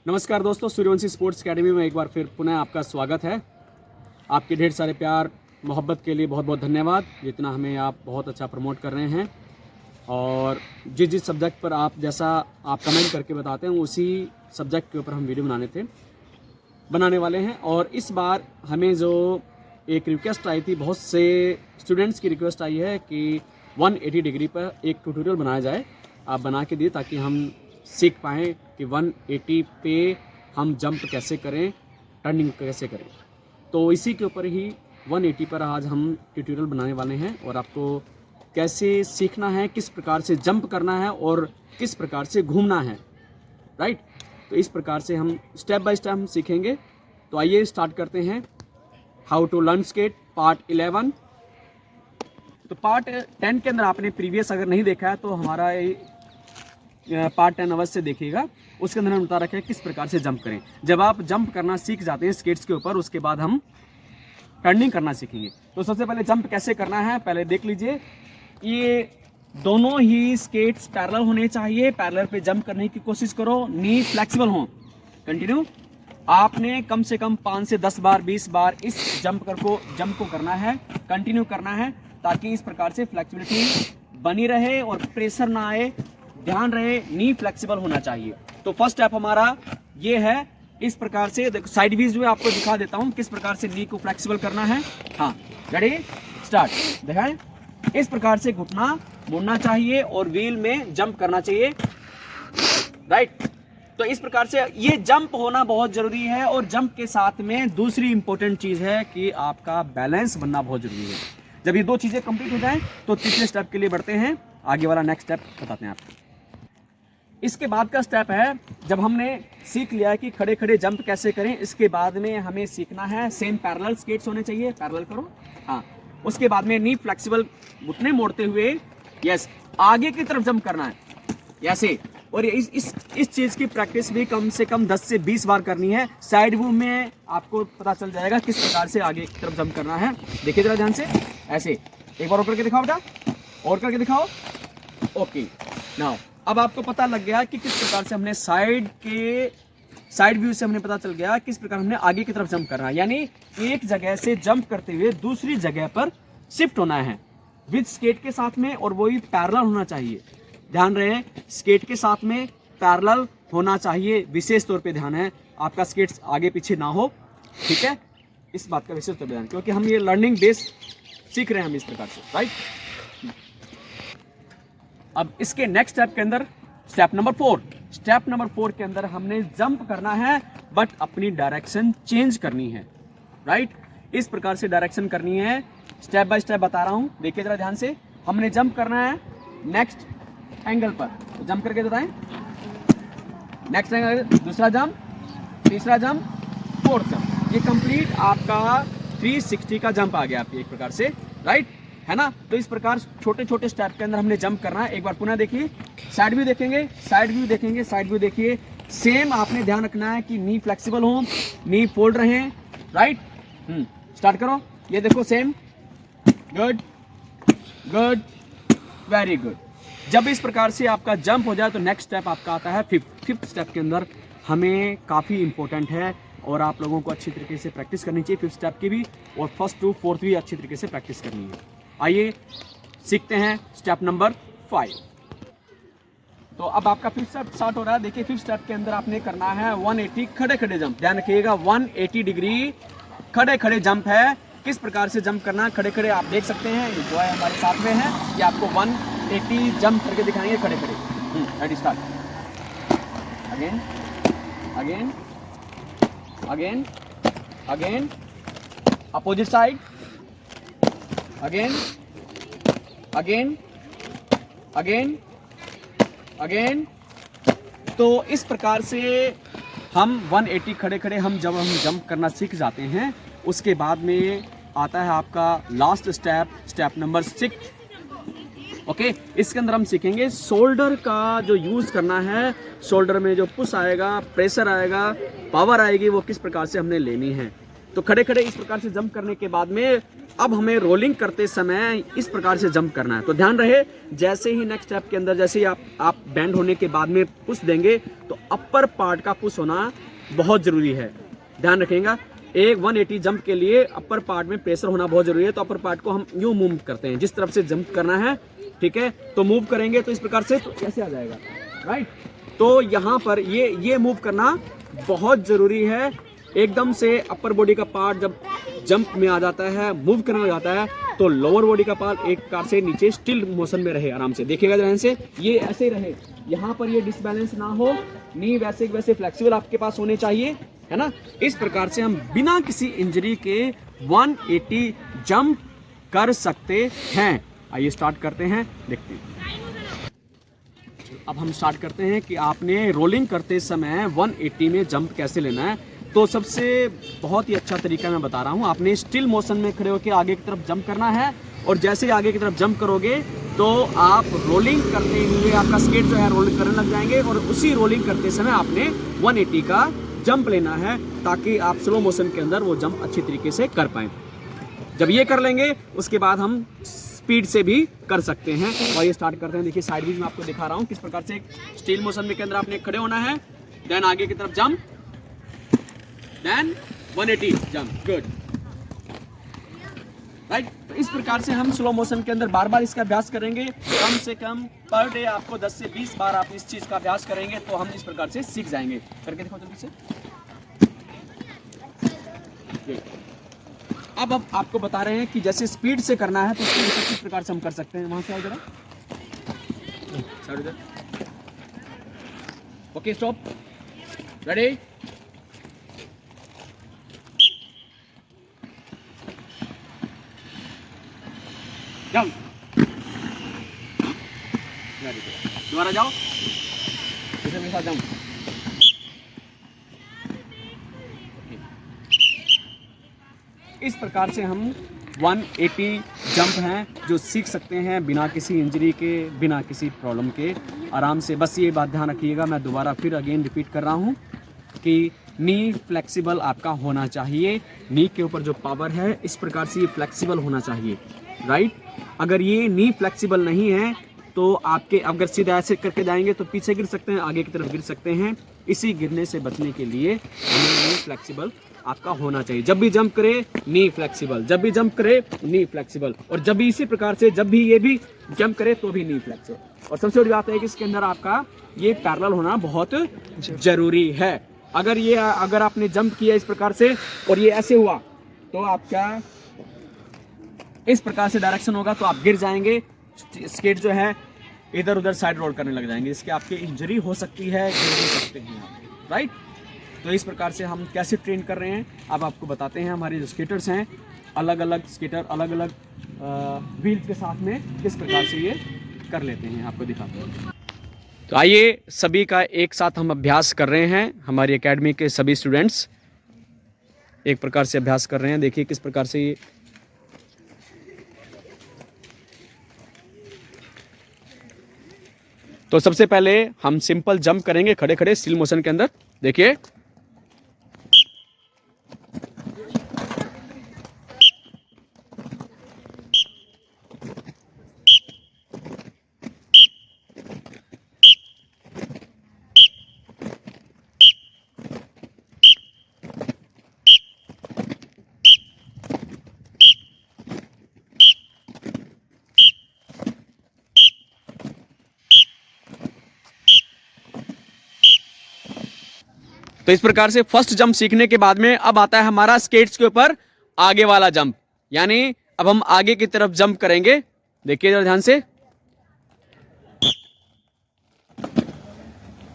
नमस्कार दोस्तों, Suryavanshi sports academy में एक बार फिर पुनः आपका स्वागत है। आपके ढेर सारे प्यार मोहब्बत के लिए बहुत बहुत धन्यवाद। जितना हमें आप बहुत अच्छा प्रमोट कर रहे हैं और जिस सब्जेक्ट पर आप जैसा आप कमेंट करके बताते हैं उसी सब्जेक्ट के ऊपर हम वीडियो बनाने वाले हैं। और इस बार हमें जो एक रिक्वेस्ट आई थी, बहुत से स्टूडेंट्स की रिक्वेस्ट आई है कि 180 डिग्री पर एक ट्यूटोरियल बनाया जाए। आप बना के दिए ताकि हम सीख पाएँ कि 180 पे हम जंप कैसे करें, टर्निंग कैसे करें। तो इसी के ऊपर ही 180 पर आज हम ट्यूटोरियल बनाने वाले हैं और आपको कैसे सीखना है, किस प्रकार से जंप करना है और किस प्रकार से घूमना है, राइट। तो इस प्रकार से हम स्टेप बाय स्टेप हम सीखेंगे। तो आइए स्टार्ट करते हैं। How to learn skate part 11। तो पार्ट 10 के अंदर आपने प्रीवियस अगर नहीं देखा है तो हमारा पार्ट 10 अवश्य देखिएगा। उसके अंदर हम बता रखे हैं किस प्रकार से जंप करें। जब आप जंप करना सीख जाते हैं स्केट्स के ऊपर, उसके बाद हम टर्निंग करना सीखेंगे। तो सबसे पहले जंप कैसे करना है पहले देख लीजिए। ये दोनों ही स्केट्स पैरेलल होने चाहिए। पैरेलल पे जंप करने की कोशिश करो, नी फ्लेक्सिबल हो। कंटिन्यू। आपने कम से कम 5 से 10 बार 20 बार इस जंप को करना है, कंटिन्यू करना है, ताकि इस प्रकार से फ्लेक्सिबिलिटी बनी रहे और प्रेशर ना आए। ध्यान रहे, नी फ्लेक्सिबल होना चाहिए। तो फर्स्ट स्टेप हमारा ये है। इस प्रकार से देखो, साइड व्यूज में आपको दिखा देता हूं किस प्रकार से नी को फ्लेक्सिबल करना है। हाँ, रेडी स्टार्ट। देखें, इस प्रकार से घुटना मुड़ना चाहिए और व्हील में जंप करना चाहिए, राइट। तो इस प्रकार से ये जंप होना बहुत जरूरी है। और जंप के साथ में दूसरी इंपॉर्टेंट चीज है कि आपका बैलेंस बनना बहुत जरूरी है। जब ये दो चीजें कंप्लीट हो जाएं तो तीसरे स्टेप के लिए बढ़ते हैं। आगे वाला नेक्स्ट स्टेप बताते हैं आपको। इसके बाद का स्टेप है, जब हमने सीख लिया है कि खड़े खड़े जंप कैसे करें, इसके बाद में हमें सीखना है सेम पैरेलल स्केट्स होने चाहिए। पैरेलल करो, हाँ। उसके बाद में नी फ्लेक्सिबल घुटने मोड़ते हुए यस आगे की तरफ जंप करना है ऐसे। और इस चीज की प्रैक्टिस भी कम से कम 10 से 20 बार करनी है। साइड व्यू में आपको पता चल जाएगा किस प्रकार से आगे की तरफ जंप करना है। देखिए जरा ध्यान से, ऐसे एक बार और करके दिखाओ बेटा, और करके दिखाओ। ओके, नाउ अब आपको पता लग गया कि किस प्रकार से हमने साइड व्यू से हमने पता चल गया किस प्रकार हमने आगे की तरफ जंप करना है। यानी एक जगह से जंप करते हुए दूसरी जगह पर शिफ्ट होना है विद स्केट के साथ में, और वही पैरेलल होना चाहिए। ध्यान रहे, स्केट के साथ में पैरेलल होना चाहिए। विशेष तौर पे ध्यान है आपका स्केट आगे पीछे ना हो, ठीक है। इस बात का विशेष तौर पे ध्यान, क्योंकि हम ये लर्निंग बेस सीख रहे हैं हम इस प्रकार से, राइट। अब इसके नेक्स्ट स्टेप के अंदर स्टेप नंबर 4 के अंदर हमने जंप करना है, बट अपनी डायरेक्शन चेंज करनी है, राइट। इस प्रकार से डायरेक्शन करनी है। स्टेप बाय स्टेप बता रहा हूं, देखिए जरा ध्यान से। हमने जंप करना है नेक्स्ट एंगल पर, तो जंप करके बताएं। नेक्स्ट एंगल, दूसरा जंप, तीसरा जंप, फोर्थ जंप। ये कंप्लीट आपका 360 का जंप आ गया आपकी एक प्रकार से, राइट, है ना। तो इस प्रकार छोटे छोटे स्टेप के अंदर हमने जंप करना है। एक बार पुनः देखिए, साइड व्यू देखेंगे, साइड व्यू देखिए। सेम आपने ध्यान रखना है कि नी फ्लेक्सिबल हो, नी फोल्ड रहे, राइट। स्टार्ट करो, ये देखो same, good good, very good. जब इस प्रकार से आपका जंप हो जाए तो नेक्स्ट स्टेप आपका आता है फिफ्थ स्टेप के अंदर हमें काफ़ी इंपॉर्टेंट है और आप लोगों को अच्छी तरीके से प्रैक्टिस करनी चाहिए फिफ्थ स्टेप की भी, और फर्स्ट टू फोर्थ भी अच्छी तरीके से प्रैक्टिस करनी है। आइए सीखते हैं स्टेप नंबर 5। तो अब आपका फिफ्थ स्टेप स्टार्ट हो रहा है। देखिए, फिफ्थ स्टेप के अंदर आपने करना है 180 खड़े खड़े जंप। ध्यान रखिएगा, 180 डिग्री खड़े खड़े जंप है। किस प्रकार से जंप करना है खड़े खड़े, आप देख सकते हैं। जो है हमारे साथ में है, ये आपको 180 जंप करके दिखाएंगे खड़े खड़े। Ready start. Again again again again, opposite side, again again again again. तो इस प्रकार से हम 180 खड़े खड़े जब हम जंप करना सीख जाते हैं, उसके बाद में आता है आपका लास्ट स्टेप नंबर 6। ओके, इसके अंदर हम सीखेंगे शोल्डर का जो यूज करना है। शोल्डर में जो पुश आएगा, प्रेशर आएगा, पावर आएगी, वो किस प्रकार से हमने लेनी है। तो खड़े खड़े इस प्रकार से जंप करने के बाद में अब हमें रोलिंग करते समय इस प्रकार से जंप करना है। तो ध्यान रहे, जैसे ही नेक्स्ट स्टेप के अंदर जैसे ही आप बैंड होने के बाद में पुश देंगे तो अपर पार्ट का पुश होना बहुत ज़रूरी है। ध्यान रखिएगा, एक 180 जंप के लिए अपर पार्ट में प्रेशर होना बहुत ज़रूरी है। तो अपर पार्ट को हम यूँ मूव करते हैं, जिस तरफ से जंप करना है, ठीक है। तो मूव करेंगे तो इस प्रकार से तो कैसे आ जाएगा, राइट। तो यहाँ पर ये मूव करना बहुत ज़रूरी है। एकदम से अपर बॉडी का पार्ट जब जंप में आ जाता है, मूव करने लग जाता है, तो लोअर बॉडी का पार्ट एक कार से नीचे स्टिल मोशन में रहे, आराम से देखिएगा ध्यान से, ये ऐसे ही रहे, यहाँ पर ये डिसबैलेंस ना हो, नी वैसे वैसे फ्लेक्सिबल आपके पास होने चाहिए, है ना। इस प्रकार से हम बिना किसी इंजरी के 180 जंप कर सकते हैं। आइए स्टार्ट करते हैं, देखते हैं। अब हम स्टार्ट करते हैं कि आपने रोलिंग करते समय 180 में जंप कैसे लेना है। तो सबसे बहुत ही अच्छा तरीका मैं बता रहा हूँ, आपने स्टिल मोशन में खड़े होकर आगे की तरफ जंप करना है, और जैसे ही आगे की तरफ जंप करोगे तो आप रोलिंग करते हुए आपका स्केट जो है रोल करने लग जाएंगे, और उसी रोलिंग करते समय आपने 180 का जंप लेना है, ताकि आप स्लो मोशन के अंदर वो जंप अच्छी तरीके से कर पाएँ। जब ये कर लेंगे उसके बाद हम स्पीड से भी कर सकते हैं। और ये स्टार्ट करते हैं, देखिए साइड व्यूज में आपको दिखा रहा हूँ किस प्रकार से एक स्टील मोशन में के अंदर आपने खड़े होना है, देन आगे की तरफ jump, then 180 jump, good, right. तो इस प्रकार से हम स्लो मोशन के अंदर बार बार इसका अभ्यास करेंगे। कम से कम पर डे आपको 10 से 20 बार आप इस चीज का अभ्यास करेंगे तो हम इस प्रकार से सीख जाएंगे। करके देखो जल्दी से। अब आपको बता रहे हैं कि जैसे स्पीड से करना है तो किस प्रकार से हम कर सकते हैं। वहां से आओ जरा, ओके स्टॉप, रेडी, जंप, दोबारा जाओ, जैसे मेरे साथ जंप। इस प्रकार से हम 180 जंप हैं जो सीख सकते हैं बिना किसी इंजरी के, बिना किसी प्रॉब्लम के, आराम से। बस ये बात ध्यान रखिएगा, मैं दोबारा फिर अगेन रिपीट कर रहा हूँ कि नी फ्लेक्सिबल आपका होना चाहिए। नी के ऊपर जो पावर है इस प्रकार से ये फ्लेक्सिबल होना चाहिए, राइट। अगर ये नी फ्लेक्सिबल नहीं है तो आपके अगर सीधा ऐसे करके जाएंगे तो पीछे गिर सकते हैं, आगे की तरफ गिर सकते हैं। इसी गिरने से बचने के लिए नी फ्लेक्सिबल आपका होना चाहिए। जब भी जंप करे नी फ्लेक्सिबल, जब भी जंप करे नी फ्लेक्सिबल, और जब भी इसी प्रकार से जब भी ये भी जंप करे तो भी नी फ्लेक्सिबल। और सबसे बड़ी बात है कि इसके अंदर आपका ये पैरेलल होना बहुत जरूरी है। अगर आपने जंप किया इस प्रकार से और ये ऐसे हुआ तो आपका इस प्रकार से डायरेक्शन होगा तो आप गिर जाएंगे, स्केट जो है इधर उधर साइड रोल करने लग जाएंगे, जिसके आपकी इंजरी हो सकती है, गिर भी सकते हैं आप, राइट। तो इस प्रकार से हम कैसे ट्रेन कर रहे हैं अब आपको बताते हैं। हमारे जो स्केटर्स हैं, अलग अलग स्केटर अलग अलग व्हील्स के साथ में किस प्रकार से ये कर लेते हैं, आपको दिखाते हैं। तो आइए सभी का एक साथ हम अभ्यास कर रहे हैं। हमारी एकेडमी के सभी स्टूडेंट्स एक प्रकार से अभ्यास कर रहे हैं। देखिए किस प्रकार से ये तो सबसे पहले हम सिंपल जंप करेंगे खड़े खड़े स्टिल मोशन के अंदर। देखिए तो इस प्रकार से फर्स्ट जंप सीखने के बाद में अब आता है हमारा स्केट्स के ऊपर आगे वाला जंप, यानी अब हम आगे की तरफ जंप करेंगे। देखिए जरा ध्यान से,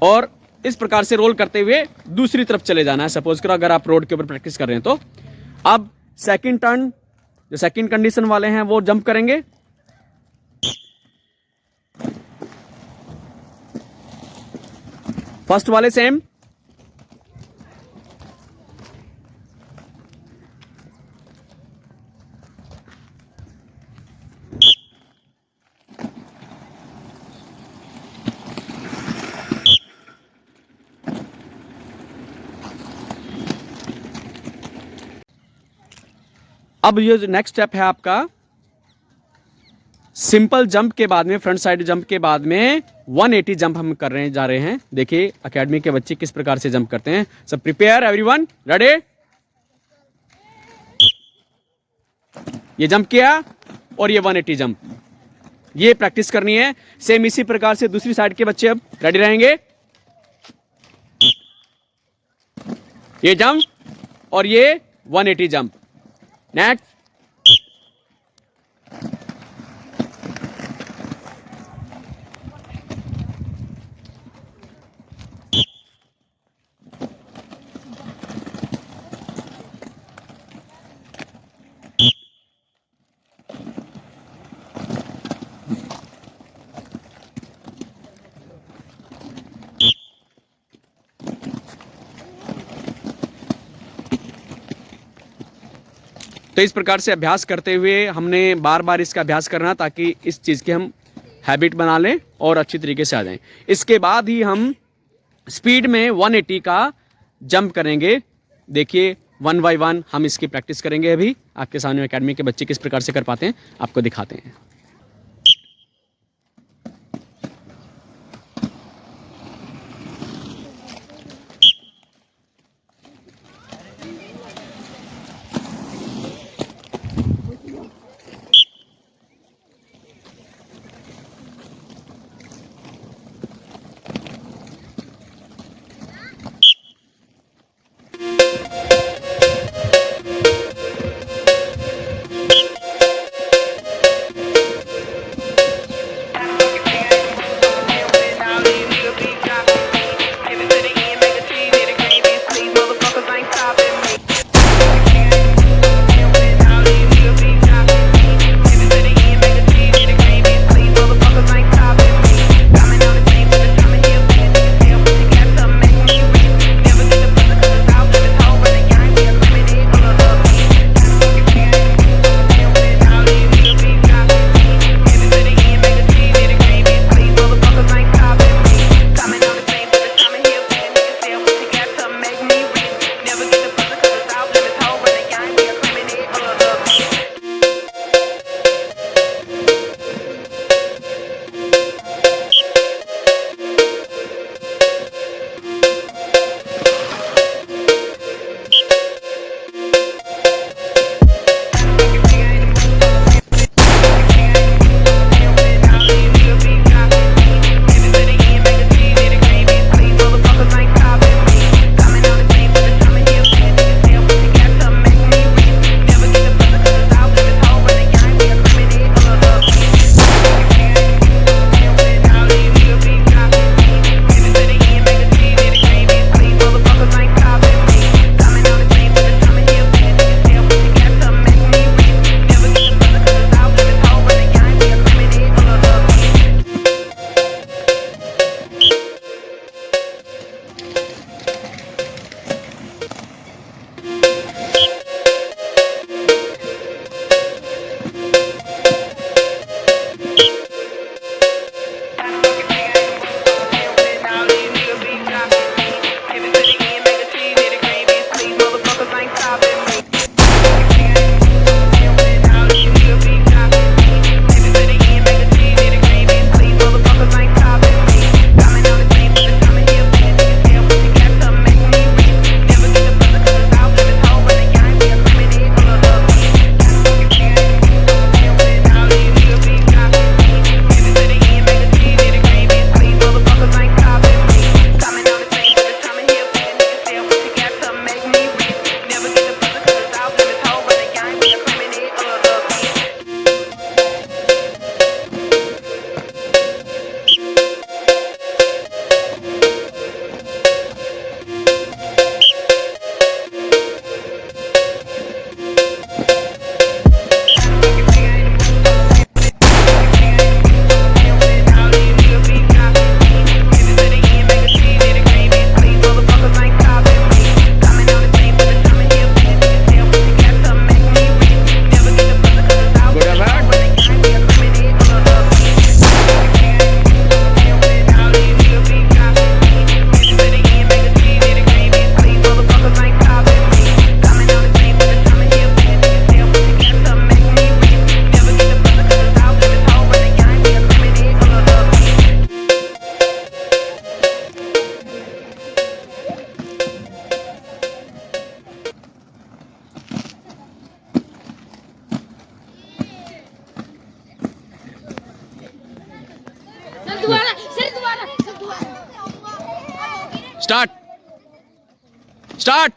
और इस प्रकार से रोल करते हुए दूसरी तरफ चले जाना है। सपोज करो अगर आप रोड के ऊपर प्रैक्टिस कर रहे हैं तो अब सेकंड टर्न, जो सेकंड कंडीशन वाले हैं वो जंप करेंगे। फर्स्ट वाले सेम, अब ये जो नेक्स्ट स्टेप है आपका, सिंपल जंप के बाद में, फ्रंट साइड जंप के बाद में 180 जंप हम जा रहे हैं। देखिए एकेडमी के बच्चे किस प्रकार से जंप करते हैं। सब प्रिपेयर, एवरीवन रेडी। ये जंप किया और ये 180 जंप, ये प्रैक्टिस करनी है। सेम इसी प्रकार से दूसरी साइड के बच्चे अब रेडी रहेंगे। ये जंप और ये 180 जंप। नेक्स्ट, तो इस प्रकार से अभ्यास करते हुए हमने बार बार इसका अभ्यास करना, ताकि इस चीज़ की हम हैबिट बना लें और अच्छी तरीके से आ जाएं। इसके बाद ही हम स्पीड में 180 का जंप करेंगे। देखिए 1 बाय 1 हम इसकी प्रैक्टिस करेंगे। अभी आपके सामने एकेडमी के बच्चे किस प्रकार से कर पाते हैं आपको दिखाते हैं। Start start.